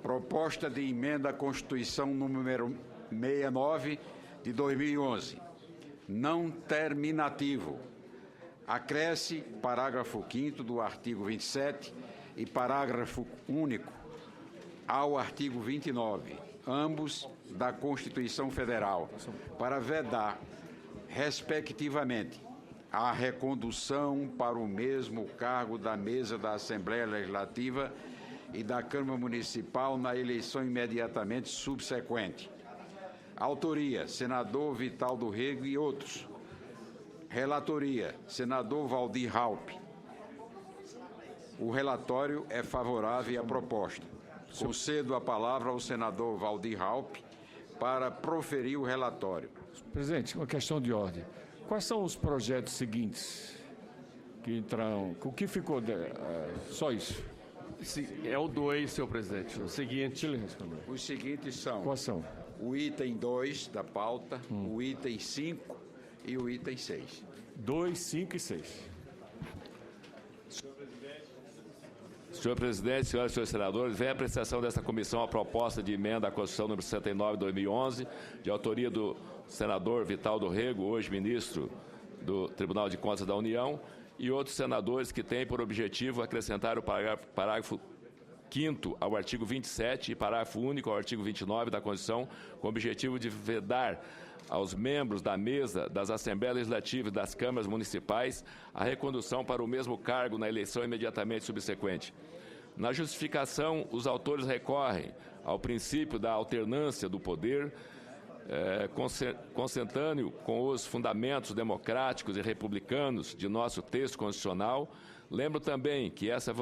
Proposta de emenda à Constituição número 69 de 2011. Não terminativo. Acresce parágrafo 5º do artigo 27 e parágrafo único ao artigo 29, ambos da Constituição Federal, para vedar, respectivamente, a recondução para o mesmo cargo da mesa da Assembleia Legislativa e da Câmara Municipal na eleição imediatamente subsequente. Autoria: senador Vital do Rego e outros. Relatoria: senador Waldir Raupp. O relatório é favorável à proposta. Concedo a palavra ao senador Waldir Raupp para proferir o relatório. Presidente, uma questão de ordem. Quais são os projetos seguintes que entrarão? O que ficou? Só isso? É o 2, senhor presidente. O seguinte. Deixa ele responder. Os seguintes são: quais são? O item 2 da pauta, o item 5 e o item 6. 2, 5 e 6. Senhor presidente, senhoras e senhores senadores, vem a apreciação desta comissão a proposta de emenda à Constituição número 69 de 2011, de autoria do senador Vital do Rego, hoje ministro do Tribunal de Contas da União, e outros senadores que têm por objetivo acrescentar o parágrafo 5º ao artigo 27 e parágrafo único ao artigo 29 da Constituição, com o objetivo de vedar aos membros da mesa das Assembleias Legislativas e das câmaras municipais a recondução para o mesmo cargo na eleição imediatamente subsequente. Na justificação, os autores recorrem ao princípio da alternância do poder, consentâneo com os fundamentos democráticos e republicanos de nosso texto constitucional. Lembro também que essa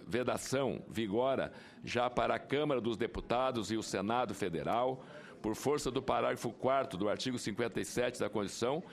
vedação vigora já para a Câmara dos Deputados e o Senado Federal, por força do parágrafo 4º do artigo 57 da Constituição.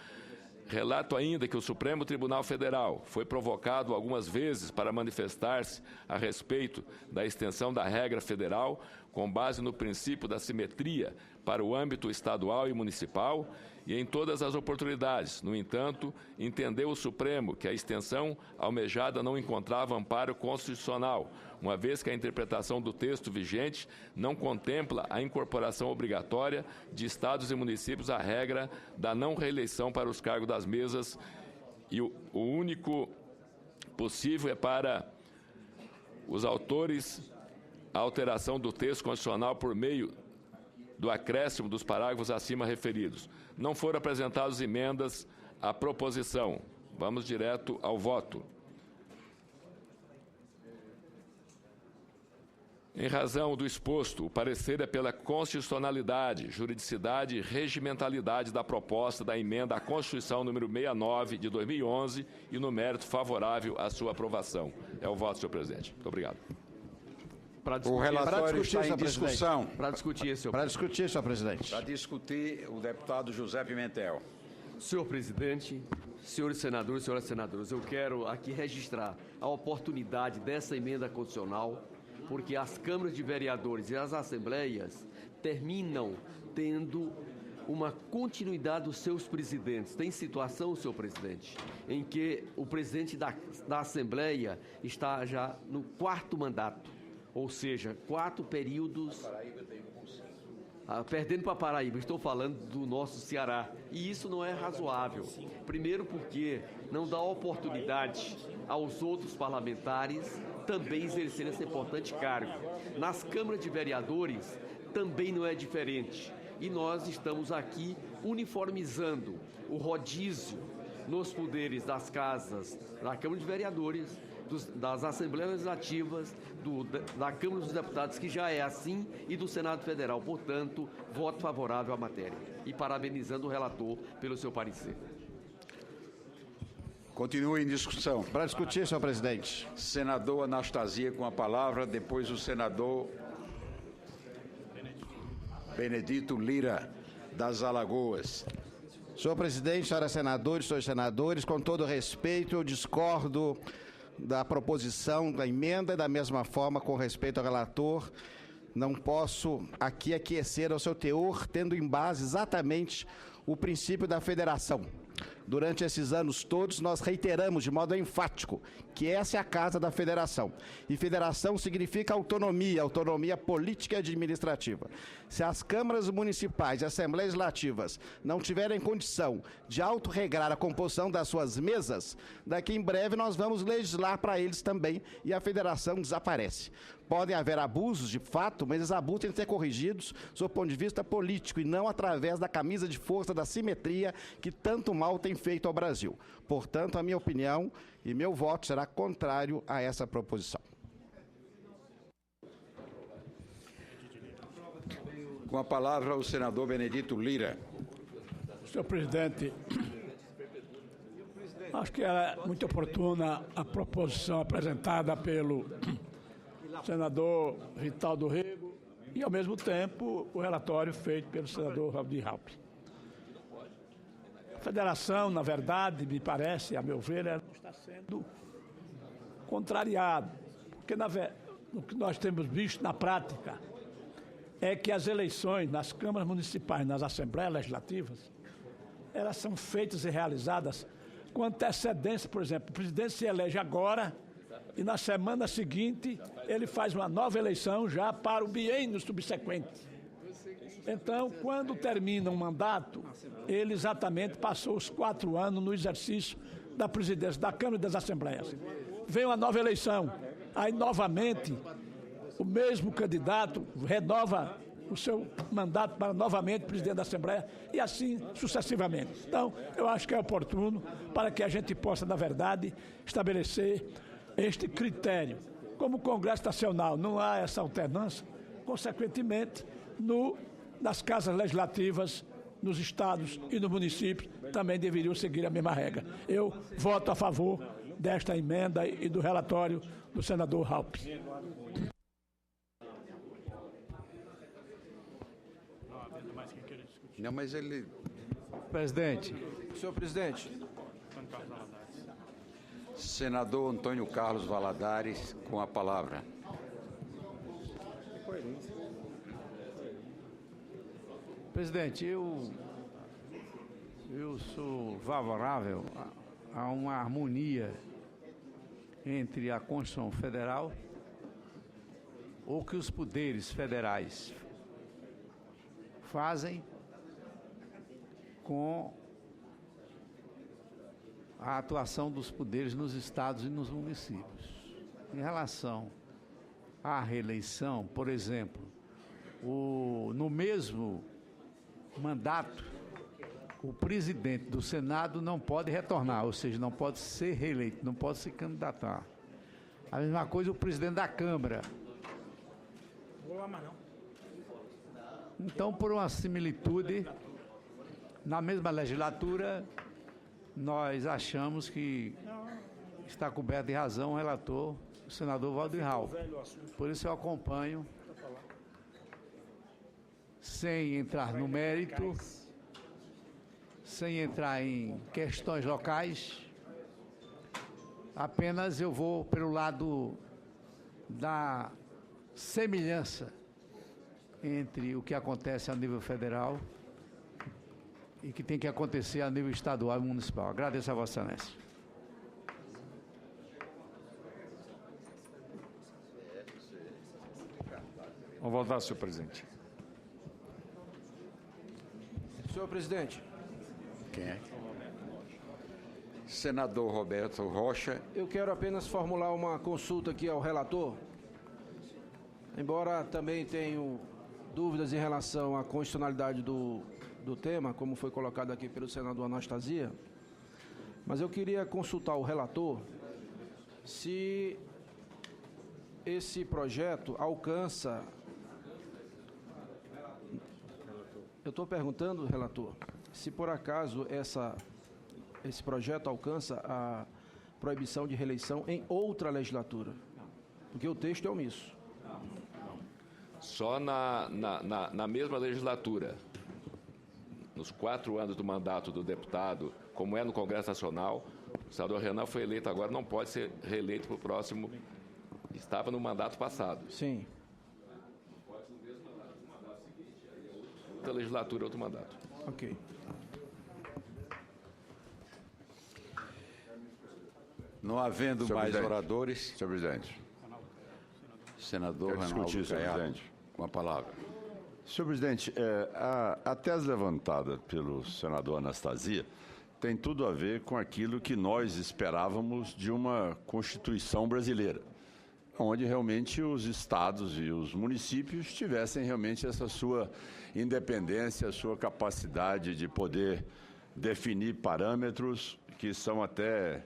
Relato ainda que o Supremo Tribunal Federal foi provocado algumas vezes para manifestar-se a respeito da extensão da regra federal com base no princípio da simetria para o âmbito estadual e municipal, e em todas as oportunidades, no entanto, entendeu o Supremo que a extensão almejada não encontrava amparo constitucional, uma vez que a interpretação do texto vigente não contempla a incorporação obrigatória de estados e municípios à regra da não reeleição para os cargos das mesas, e o único possível é para os autores a alteração do texto constitucional por meio do acréscimo dos parágrafos acima referidos. Não foram apresentadas emendas à proposição. Vamos direto ao voto. Em razão do exposto, o parecer é pela constitucionalidade, juridicidade e regimentalidade da proposta da emenda à Constituição número 69 de 2011 e no mérito favorável à sua aprovação. É o voto, senhor presidente. Muito obrigado. O relatório está em discussão. Para discutir, senhor presidente. Para discutir, o deputado José Pimentel. Senhor presidente, senhores senadores e senhoras senadoras, eu quero aqui registrar a oportunidade dessa emenda constitucional, porque as câmaras de vereadores e as assembleias terminam tendo uma continuidade dos seus presidentes. Tem situação, senhor presidente, em que o presidente da Assembleia está já no 4º mandato, ou seja, 4 períodos. Perdendo para Paraíba, estou falando do nosso Ceará. E isso não é razoável. Primeiro porque não dá oportunidade aos outros parlamentares também exercerem esse importante cargo. Nas câmaras de vereadores também não é diferente. E nós estamos aqui uniformizando o rodízio nos poderes das casas, da Câmara de Vereadores, das Assembleias Legislativas, da Câmara dos Deputados, que já é assim, e do Senado Federal. Portanto, voto favorável à matéria. E parabenizando o relator pelo seu parecer. Continua em discussão. Para discutir, senhor presidente. Senador Anastasia com a palavra, depois o senador Benedito Lira, das Alagoas. Senhor presidente, senhoras senadores, senhores senadores, com todo respeito, eu discordo da proposição da emenda e da mesma forma, com respeito ao relator, Não posso aqui aquecer ao seu teor, tendo em base exatamente o princípio da federação. Durante esses anos todos, nós reiteramos de modo enfático que essa é a casa da federação. E federação significa autonomia, autonomia política e administrativa. Se as câmaras municipais e assembleias legislativas não tiverem condição de autorregrar a composição das suas mesas, daqui em breve nós vamos legislar para eles também e a federação desaparece. Podem haver abusos, de fato, mas esses abusos têm que ser corrigidos do ponto de vista político e não através da camisa de força da simetria que tanto mal tem feito ao Brasil. Portanto, a minha opinião e meu voto será contrário a essa proposição. Com a palavra, o senador Benedito Lira. Senhor presidente, acho que é muito oportuna a proposição apresentada pelo senador Ritaldo Rego e, ao mesmo tempo, o relatório feito pelo senador Valdir Raupp. A federação, na verdade, me parece, a meu ver, ela está sendo contrariada, porque o que nós temos visto na prática é que as eleições nas câmaras municipais, nas assembleias legislativas, elas são feitas e realizadas com antecedência. Por exemplo, o presidente se elege agora e na semana seguinte ele faz uma nova eleição já para o biênio subsequente. Então, quando termina um mandato, ele exatamente passou os 4 anos no exercício da presidência da Câmara e das Assembleias. Vem uma nova eleição, aí novamente o mesmo candidato renova o seu mandato para novamente presidente da Assembleia e assim sucessivamente. Então, eu acho que é oportuno para que a gente possa, na verdade, estabelecer este critério. Como o Congresso Nacional não há essa alternância, consequentemente, nas casas legislativas, nos estados e nos municípios, também deveriam seguir a mesma regra. Eu voto a favor desta emenda e do relatório do senador Raupp. Não, mas ele... Presidente. Senhor presidente. Senador Antônio Carlos Valadares, com a palavra. Presidente, eu sou favorável a uma harmonia entre a Constituição Federal, ou que os poderes federais fazem com a atuação dos poderes nos estados e nos municípios. Em relação à reeleição, por exemplo, no mesmo mandato, o presidente do Senado não pode retornar, ou seja, não pode ser reeleito, não pode se candidatar. A mesma coisa o presidente da Câmara. Então, por uma similitude, na mesma legislatura, nós achamos que está coberto de razão o relator, o senador Valdir Raupp. Por isso eu acompanho, sem entrar no mérito, sem entrar em questões locais, apenas eu vou pelo lado da semelhança entre o que acontece a nível federal e que tem que acontecer a nível estadual e municipal. Agradeço a Vossa Excelência. Vamos voltar, senhor presidente. Senhor presidente. Quem é? Senador Roberto Rocha. Eu quero apenas formular uma consulta aqui ao relator. Embora também tenho dúvidas em relação à constitucionalidade do tema, como foi colocado aqui pelo senador Anastasia, mas eu queria consultar o relator se esse projeto alcança... Eu estou perguntando, relator, se por acaso esse projeto alcança a proibição de reeleição em outra legislatura, porque o texto é omisso. Só na mesma legislatura, nos 4 anos do mandato do deputado, como é no Congresso Nacional, o senador Renan foi eleito agora, não pode ser reeleito para o próximo, estava no mandato passado. Sim. outra legislatura, outro mandato. Ok. Não havendo Senhor mais presidente. oradores, Senhor presidente, senador quero Reinaldo discutir, senhor Caiado, presidente. com a palavra. Senhor presidente, a tese levantada pelo senador Anastasia tem tudo a ver com aquilo que nós esperávamos de uma Constituição brasileira, onde realmente os estados e os municípios tivessem realmente essa sua independência, a sua capacidade de poder definir parâmetros que são até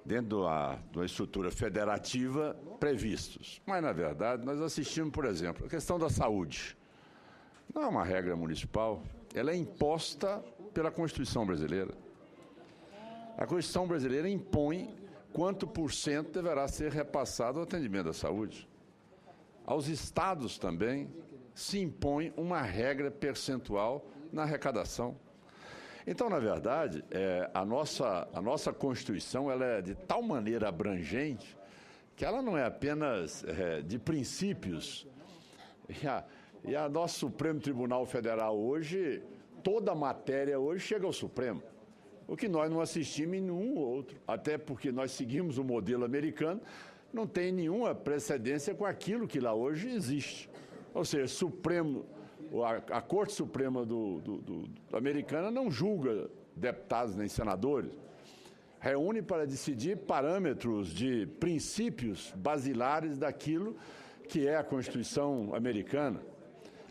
dentro de uma estrutura federativa previstos. Mas, na verdade, nós assistimos, por exemplo, a questão da saúde. Não é uma regra municipal, ela é imposta pela Constituição brasileira. A Constituição brasileira impõe quanto por cento deverá ser repassado ao atendimento da saúde. Aos estados também se impõe uma regra percentual na arrecadação. Então, na verdade, a nossa Constituição ela é de tal maneira abrangente que ela não é apenas de princípios. E a nosso Supremo Tribunal Federal hoje, toda a matéria hoje chega ao Supremo. O que nós não assistimos em nenhum outro, até porque nós seguimos o modelo americano, não tem nenhuma precedência com aquilo que lá hoje existe. Ou seja, a Corte Suprema americana não julga deputados nem senadores, reúne para decidir parâmetros de princípios basilares daquilo que é a Constituição americana.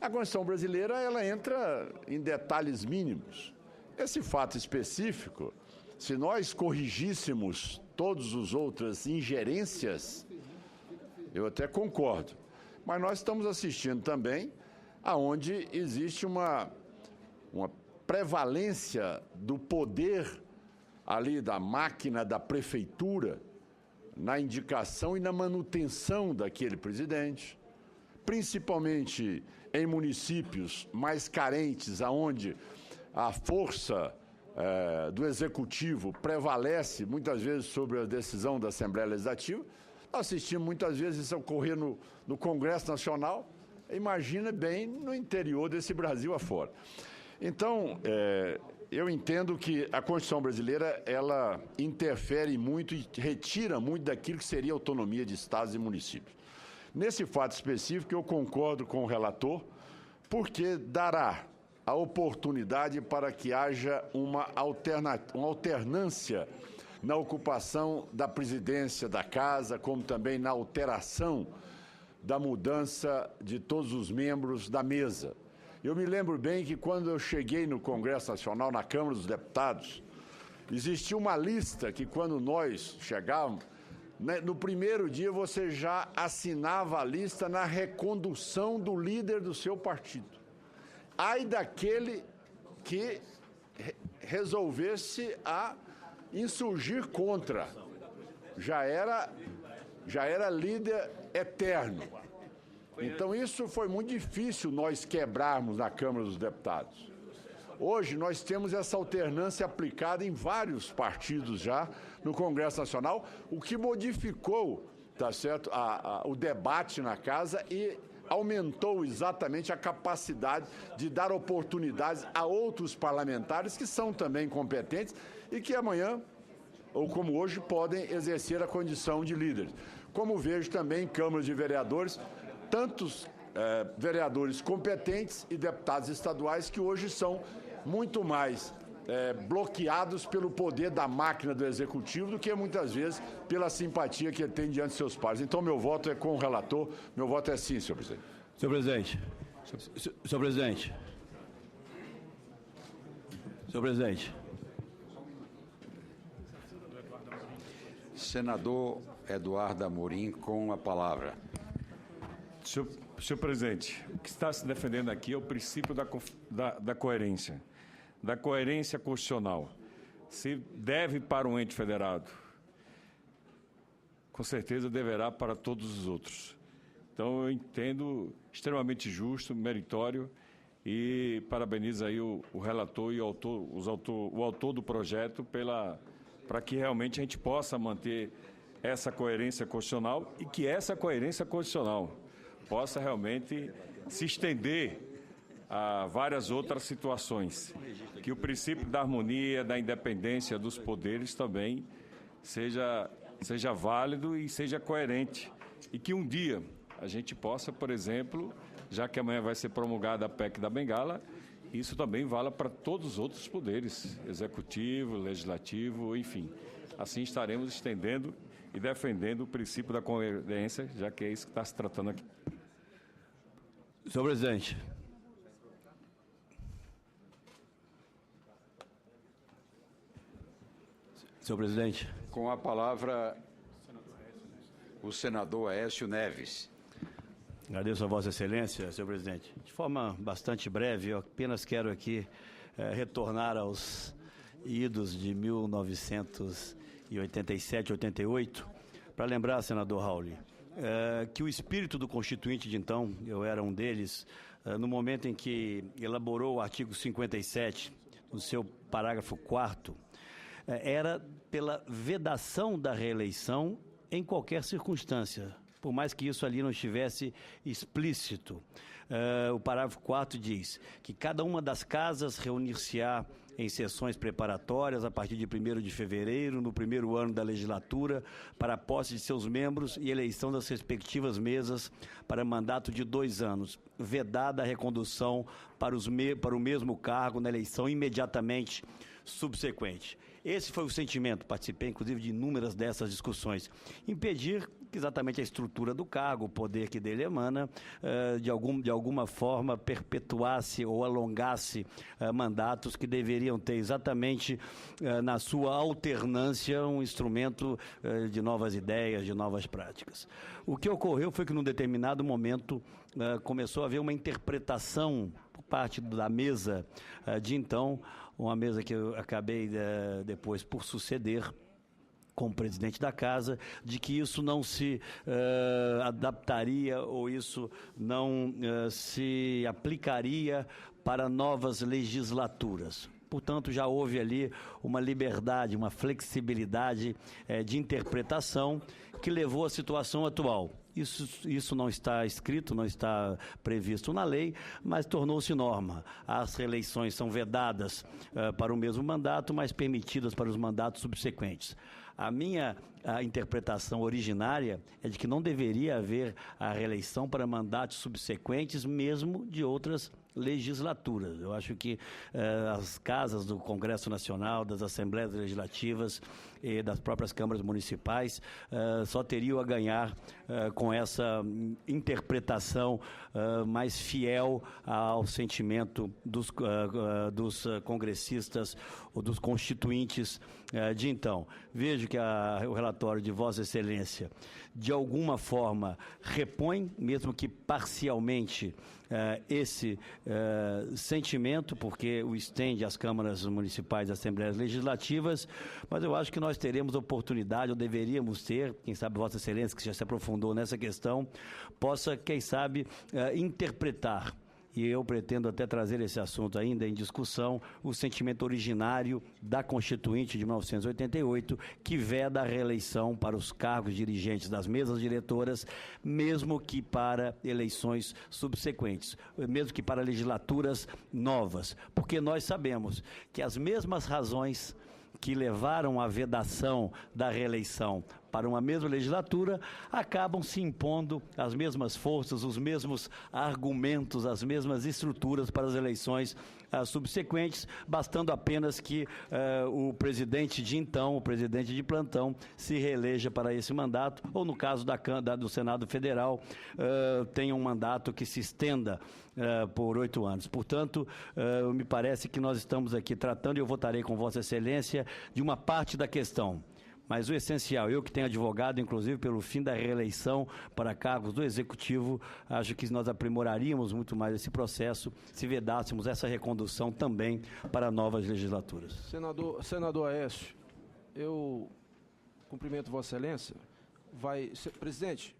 A Constituição brasileira ela entra em detalhes mínimos. Esse fato específico, se nós corrigíssemos todas as outras ingerências, eu até concordo. Mas nós estamos assistindo também aonde existe uma prevalência do poder ali da máquina da prefeitura na indicação e na manutenção daquele presidente, principalmente em municípios mais carentes, aonde a força do Executivo prevalece muitas vezes sobre a decisão da Assembleia Legislativa. Nós assistimos muitas vezes isso ocorrer no Congresso Nacional, imagina bem no interior desse Brasil afora. Então, eu entendo que a Constituição brasileira ela interfere muito e retira muito daquilo que seria a autonomia de estados e municípios. Nesse fato específico, eu concordo com o relator, porque dará a oportunidade para que haja uma alternância na ocupação da presidência da Casa, como também na alteração da mudança de todos os membros da mesa. Eu me lembro bem que quando eu cheguei no Congresso Nacional, na Câmara dos Deputados, existia uma lista que quando nós chegávamos, no primeiro dia você já assinava a lista na recondução do líder do seu partido. Ai daquele que resolvesse a insurgir contra. Já era líder eterno. Então isso foi muito difícil nós quebrarmos na Câmara dos Deputados. Hoje nós temos essa alternância aplicada em vários partidos já no Congresso Nacional, o que modificou, tá certo, o debate na Casa e aumentou exatamente a capacidade de dar oportunidades a outros parlamentares que são também competentes e que amanhã, ou como hoje, podem exercer a condição de líderes. Como vejo também em câmaras de vereadores, tantos vereadores competentes e deputados estaduais que hoje são muito mais bloqueados pelo poder da máquina do Executivo do que muitas vezes pela simpatia que ele tem diante de seus pares. Então, meu voto é com o relator, meu voto é sim, senhor presidente. Senhor presidente. Senhor presidente. Senhor presidente. Senador Eduardo Amorim, com a palavra. Senhor presidente, o que está se defendendo aqui é o princípio da coerência constitucional. Se deve para um ente federado, com certeza deverá para todos os outros. Então, eu entendo extremamente justo, meritório, e parabenizo aí o relator e o autor do projeto para que realmente a gente possa manter essa coerência constitucional e que essa coerência constitucional possa realmente se estender a várias outras situações. Que o princípio da harmonia, da independência dos poderes também seja válido e seja coerente. E que um dia a gente possa, por exemplo, já que amanhã vai ser promulgada a PEC da Bengala, isso também vala para todos os outros poderes, executivo, legislativo, enfim. Assim estaremos estendendo e defendendo o princípio da coerência, já que é isso que está se tratando aqui. Senhor presidente. Senhor presidente. Com a palavra, o senador Aécio Neves. Agradeço a Vossa Excelência, senhor presidente. De forma bastante breve, eu apenas quero aqui retornar aos idos de 1987, 88, para lembrar, senador Raul, que o espírito do Constituinte de então, eu era um deles, no momento em que elaborou o artigo 57, no seu parágrafo 4º, era pela vedação da reeleição em qualquer circunstância, por mais que isso ali não estivesse explícito. O parágrafo 4º diz que cada uma das casas reunir-se-á em sessões preparatórias a partir de 1º de fevereiro, no primeiro ano da legislatura, para a posse de seus membros e eleição das respectivas mesas para mandato de 2 anos, vedada a recondução para o mesmo cargo na eleição imediatamente subsequente. Esse foi o sentimento, participei inclusive de inúmeras dessas discussões. Impedir que exatamente a estrutura do cargo, o poder que dele emana, de alguma forma perpetuasse ou alongasse mandatos que deveriam ter exatamente na sua alternância um instrumento de novas ideias, de novas práticas. O que ocorreu foi que num determinado momento começou a haver uma interpretação por parte da mesa de então, uma mesa que eu acabei depois por suceder como presidente da casa, de que isso não se adaptaria ou isso não se aplicaria para novas legislaturas. Portanto, já houve ali uma liberdade, uma flexibilidade de interpretação que levou à situação atual. Isso não está escrito, não está previsto na lei, mas tornou-se norma. As reeleições são vedadas para o mesmo mandato, mas permitidas para os mandatos subsequentes. A minha interpretação originária é de que não deveria haver a reeleição para mandatos subsequentes, mesmo de outras legislaturas. Eu acho que as casas do Congresso Nacional, das Assembleias Legislativas e das próprias câmaras municipais só teriam a ganhar com essa interpretação mais fiel ao sentimento dos congressistas ou dos constituintes de então. Vejo que o relatório de Vossa Excelência, de alguma forma, repõe, mesmo que parcialmente, esse sentimento, porque o estende às câmaras municipais e assembleias legislativas, mas eu acho que nós teremos oportunidade, ou deveríamos ter, quem sabe Vossa Excelência, que já se aprofundou nessa questão, possa, quem sabe, interpretar. E eu pretendo até trazer esse assunto ainda em discussão, o sentimento originário da Constituinte de 1988, que veda a reeleição para os cargos dirigentes das mesas diretoras, mesmo que para eleições subsequentes, mesmo que para legislaturas novas, porque nós sabemos que as mesmas razões que levaram à vedação da reeleição para uma mesma legislatura, acabam se impondo as mesmas forças, os mesmos argumentos, as mesmas estruturas para as eleições subsequentes, bastando apenas que o presidente de então, o presidente de plantão, se reeleja para esse mandato, ou no caso do Senado Federal, tenha um mandato que se estenda por 8 anos. Portanto, me parece que nós estamos aqui tratando, e eu votarei com Vossa Excelência, de uma parte da questão. Mas o essencial, eu que tenho advogado, inclusive, pelo fim da reeleição para cargos do Executivo, acho que nós aprimoraríamos muito mais esse processo se vedássemos essa recondução também para novas legislaturas. Senador Aécio, eu cumprimento Vossa Excelência. Presidente,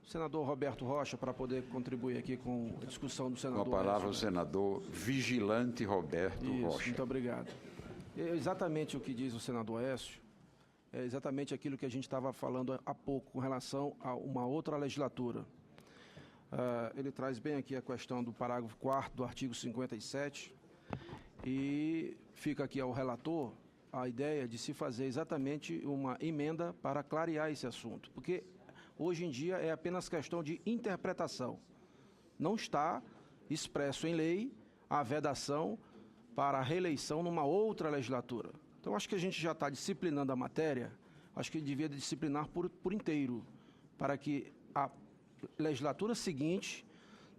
senador Roberto Rocha, para poder contribuir aqui com a discussão do senador. Com a palavra Aécio, o senador vigilante Roberto Rocha. Muito obrigado. Exatamente o que diz o senador Aécio. É exatamente aquilo que a gente estava falando há pouco com relação a uma outra legislatura. Ele traz bem aqui a questão do parágrafo 4º do artigo 57 e fica aqui ao relator a ideia de se fazer exatamente uma emenda para clarear esse assunto, porque hoje em dia é apenas questão de interpretação. Não está expresso em lei a vedação para a reeleição numa outra legislatura. Então, acho que a gente já está disciplinando a matéria, acho que devia disciplinar por inteiro, para que a legislatura seguinte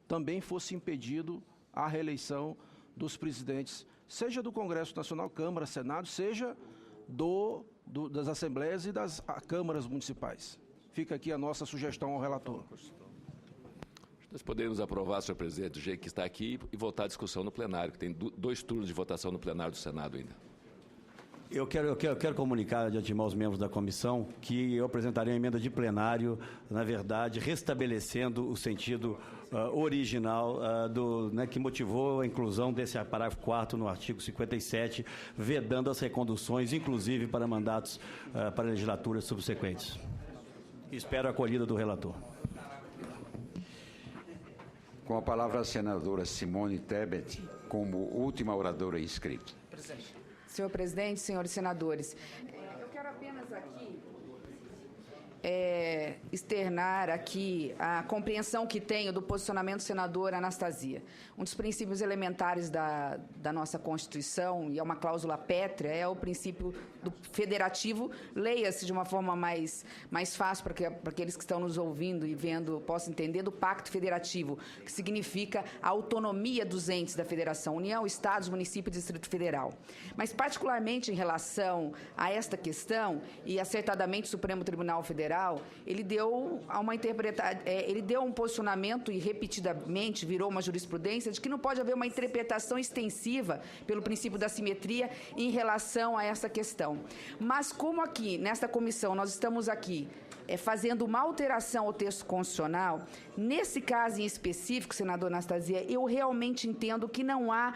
também fosse impedido a reeleição dos presidentes, seja do Congresso Nacional, Câmara, Senado, seja das Assembleias e das câmaras municipais. Fica aqui a nossa sugestão ao relator. Nós poderíamos aprovar, senhor presidente, do jeito que está aqui e voltar à discussão no plenário, que tem 2 turnos de votação no plenário do Senado ainda. Eu quero comunicar de antemão aos membros da comissão que eu apresentarei uma emenda de plenário, na verdade, restabelecendo o sentido original que motivou a inclusão desse parágrafo 4º no artigo 57, vedando as reconduções, inclusive para mandatos para legislaturas subsequentes. Espero a acolhida do relator. Com a palavra a senadora Simone Tebet, como última oradora inscrita. Senhor presidente, senhores senadores, eu quero apenas aqui externar aqui a compreensão que tenho do posicionamento do senador Anastasia. Um dos princípios elementares da nossa Constituição, e é uma cláusula pétrea, é o princípio do federativo. Leia-se de uma forma mais fácil para que aqueles que estão nos ouvindo e vendo possam entender, do Pacto Federativo, que significa a autonomia dos entes da Federação, União, Estados, Município e Distrito Federal. Mas, particularmente em relação a esta questão, e acertadamente o Supremo Tribunal Federal, ele deu um posicionamento e repetidamente virou uma jurisprudência de que não pode haver uma interpretação extensiva pelo princípio da simetria em relação a essa questão. Mas como aqui, nesta comissão, nós estamos aqui fazendo uma alteração ao texto constitucional, nesse caso em específico, senador Anastasia, eu realmente entendo que não há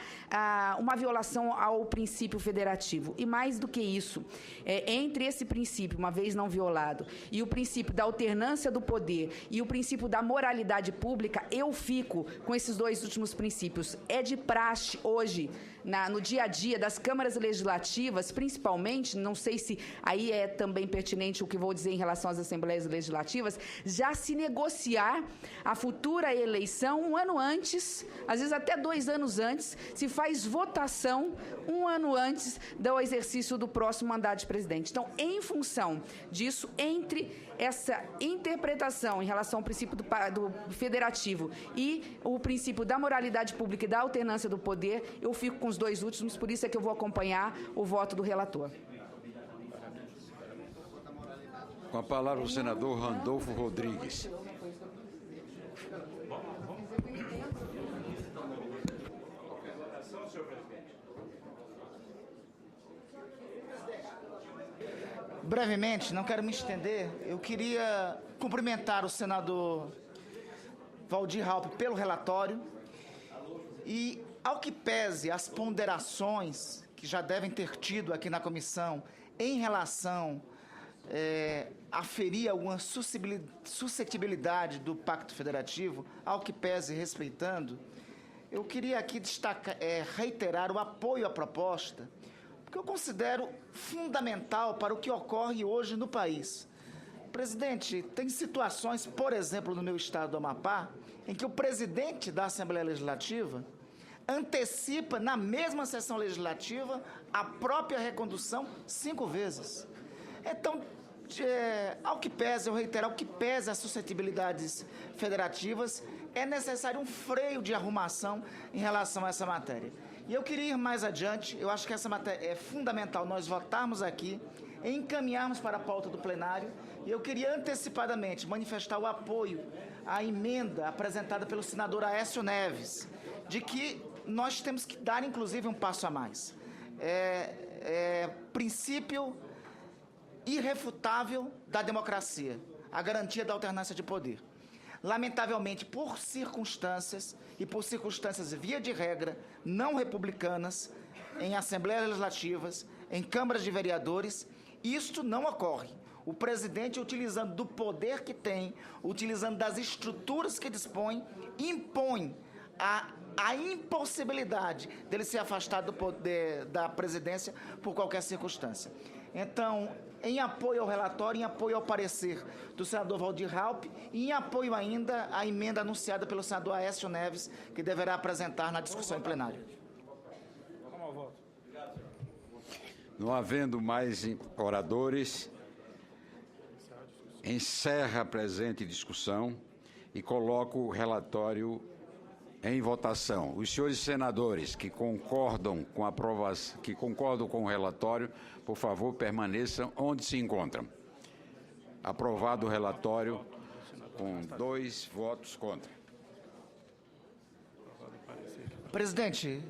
uma violação ao princípio federativo. E mais do que isso, entre esse princípio, uma vez não violado, e o princípio da alternância do poder e o princípio da moralidade pública, eu fico com esses 2 últimos princípios. É de praxe hoje, no dia a dia das câmaras legislativas, principalmente, não sei se aí é também pertinente o que vou dizer em relação às assembleias legislativas, já se negociar a futura eleição um ano antes, às vezes até 2 anos antes, se faz votação um ano antes do exercício do próximo mandato de presidente. Então, em função disso, entre essa interpretação em relação ao princípio do federativo e o princípio da moralidade pública e da alternância do poder, eu fico com os 2 últimos, por isso é que eu vou acompanhar o voto do relator. Com a palavra o senador Randolfo Rodrigues. Brevemente, não quero me estender, eu queria cumprimentar o senador Waldir Raupp pelo relatório e, ao que pese as ponderações que já devem ter tido aqui na comissão em relação a aferir alguma suscetibilidade do Pacto Federativo, ao que pese respeitando, eu queria aqui reiterar o apoio à proposta, que eu considero fundamental para o que ocorre hoje no país. Presidente, tem situações, por exemplo, no meu estado do Amapá, em que o presidente da Assembleia Legislativa antecipa, na mesma sessão legislativa, a própria recondução 5 vezes. Então, ao que pese, eu reitero, ao que pese as suscetibilidades federativas, é necessário um freio de arrumação em relação a essa matéria. E eu queria ir mais adiante, eu acho que essa matéria é fundamental nós votarmos aqui, encaminharmos para a pauta do plenário, e eu queria antecipadamente manifestar o apoio à emenda apresentada pelo senador Aécio Neves, de que nós temos que dar, inclusive, um passo a mais. Princípio irrefutável da democracia, a garantia da alternância de poder. Lamentavelmente, por circunstâncias, e por circunstâncias via de regra, não republicanas, em assembleias legislativas, em câmaras de vereadores, isto não ocorre. O presidente, utilizando do poder que tem, utilizando das estruturas que dispõe, impõe a impossibilidade dele ser afastado do poder da presidência por qualquer circunstância. Então, em apoio ao relatório, em apoio ao parecer do senador Waldir Raupp e em apoio ainda à emenda anunciada pelo senador Aécio Neves, que deverá apresentar na discussão em plenário. Não havendo mais oradores, encerra a presente discussão e coloco o relatório em votação. Os senhores senadores que concordam com a aprovação, que concordam com o relatório, por favor, permaneçam onde se encontram. Aprovado o relatório com 2 votos contra. Presidente,